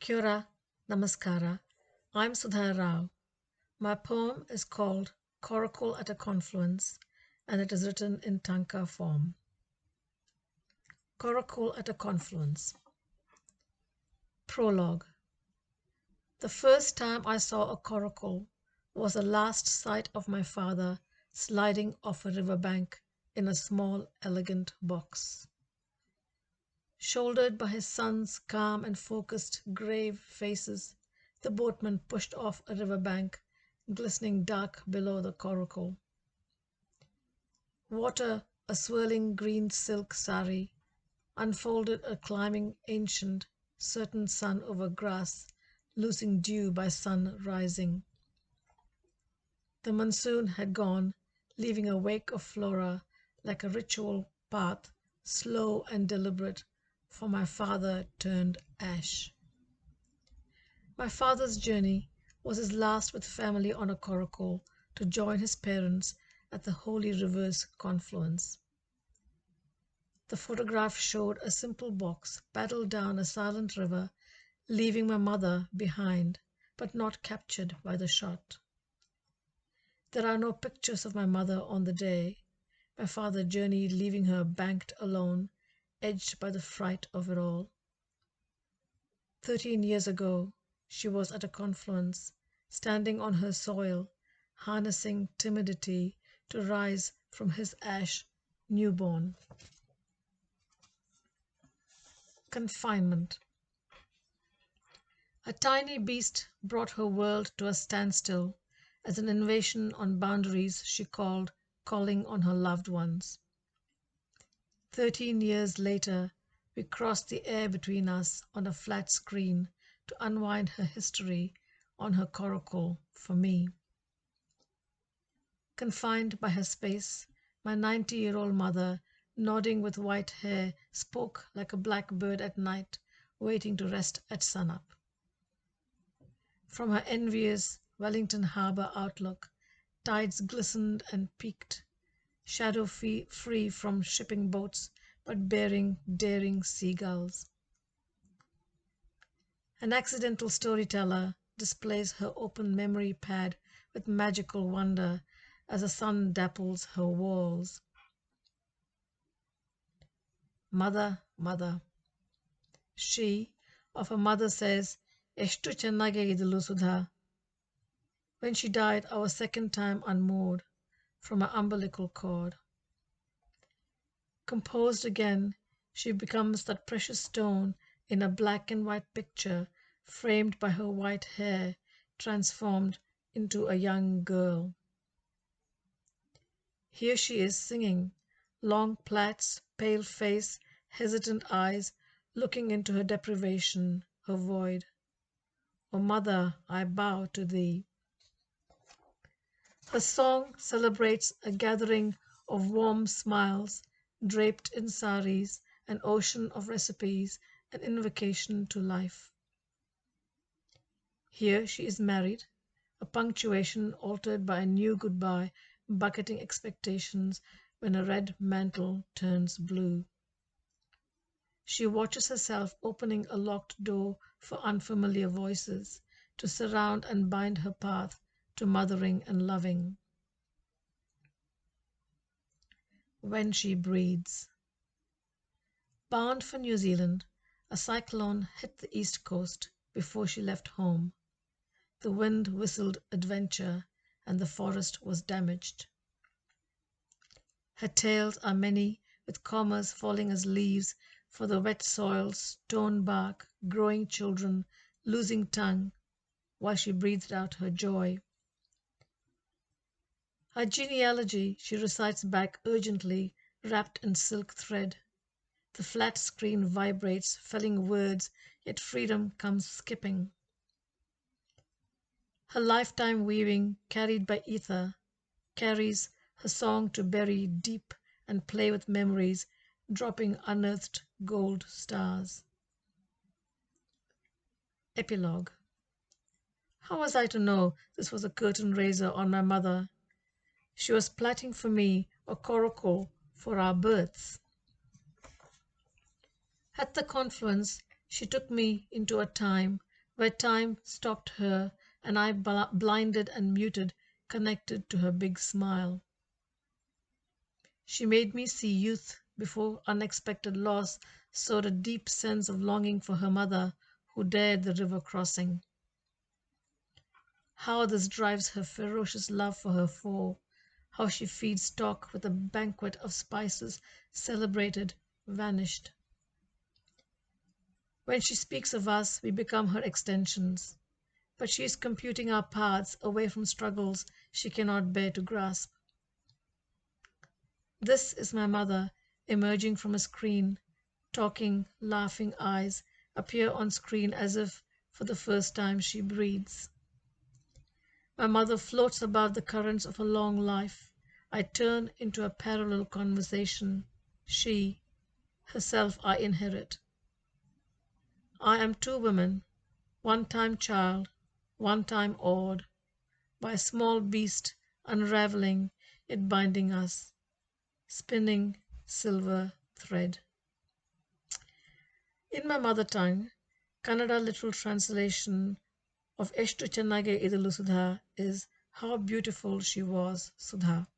Kia ora, namaskara. I'm Sudha Rao. My poem is called Coracle at a Confluence and it is written in tanka form. Coracle at a Confluence. Prologue. The first time I saw a coracle was the last sight of my father sliding off a riverbank in a small, elegant box. Shouldered by his son's calm and focused, grave faces, the boatman pushed off a riverbank, glistening dark below the coracle. Water, a swirling green silk sari, unfolded a climbing ancient, certain sun over grass, losing dew by sun rising. The monsoon had gone, leaving a wake of flora like a ritual path, slow and deliberate, for my father turned ash. My father's journey was his last with family on a coracle to join his parents at the Holy River's confluence. The photograph showed a simple box paddled down a silent river, leaving my mother behind, but not captured by the shot. There are no pictures of my mother on the day my father journeyed, leaving her banked alone, edged by the fright of it all. 13 years ago, she was at a confluence, standing on her soil, harnessing timidity to rise from his ash newborn. Confinement. A tiny beast brought her world to a standstill as an invasion on boundaries she called calling on her loved ones. 13 years later, we crossed the air between us on a flat screen to unwind her history on her coracle for me. Confined by her space, my 90-year-old mother, nodding with white hair, spoke like a black bird at night, waiting to rest at sunup. From her envious Wellington Harbour outlook, tides glistened and peaked, shadow-free from shipping boats, but bearing daring seagulls. An accidental storyteller displays her open memory pad with magical wonder as the sun dapples her walls. Mother, mother. She, of her mother, says, "Eshtu chennage idulu Sudha." When she died, our second time unmoored from her umbilical cord. Composed again, she becomes that precious stone in a black and white picture framed by her white hair, transformed into a young girl. Here she is singing, long plaits, pale face, hesitant eyes, looking into her deprivation, her void. O mother, I bow to thee. Her song celebrates a gathering of warm smiles, draped in saris, an ocean of recipes, an invocation to life. Here she is married, a punctuation altered by a new goodbye, bucketing expectations when a red mantle turns blue. She watches herself opening a locked door for unfamiliar voices to surround and bind her path to mothering and loving. When she breathes. Bound for New Zealand, a cyclone hit the east coast before she left home. The wind whistled adventure and the forest was damaged. Her tales are many, with commas falling as leaves for the wet soil, stone bark, growing children, losing tongue, while she breathed out her joy. Her genealogy she recites back urgently, wrapped in silk thread. The flat screen vibrates, felling words, yet freedom comes skipping. Her lifetime weaving, carried by ether, carries her song to bury deep and play with memories, dropping unearthed gold stars. Epilogue. How was I to know this was a curtain raiser on my mother? She was plaiting for me a coracle for our births. At the confluence, she took me into a time where time stopped her and I blinded and muted, connected to her big smile. She made me see youth before unexpected loss sowed a deep sense of longing for her mother who dared the river crossing. How this drives her ferocious love for her foe, how she feeds stock with a banquet of spices, celebrated, vanished. When she speaks of us, we become her extensions, but she is computing our paths away from struggles she cannot bear to grasp. This is my mother emerging from a screen, talking, laughing eyes appear on screen as if for the first time she breathes. My mother floats above the currents of a long life. I turn into a parallel conversation. She, herself I inherit. I am two women, one time child, one time awed, by a small beast unraveling, yet binding us, spinning silver thread. In my mother tongue, Kannada literal translation of Eshtu chennage idalu Sudha is how beautiful she was, Sudha.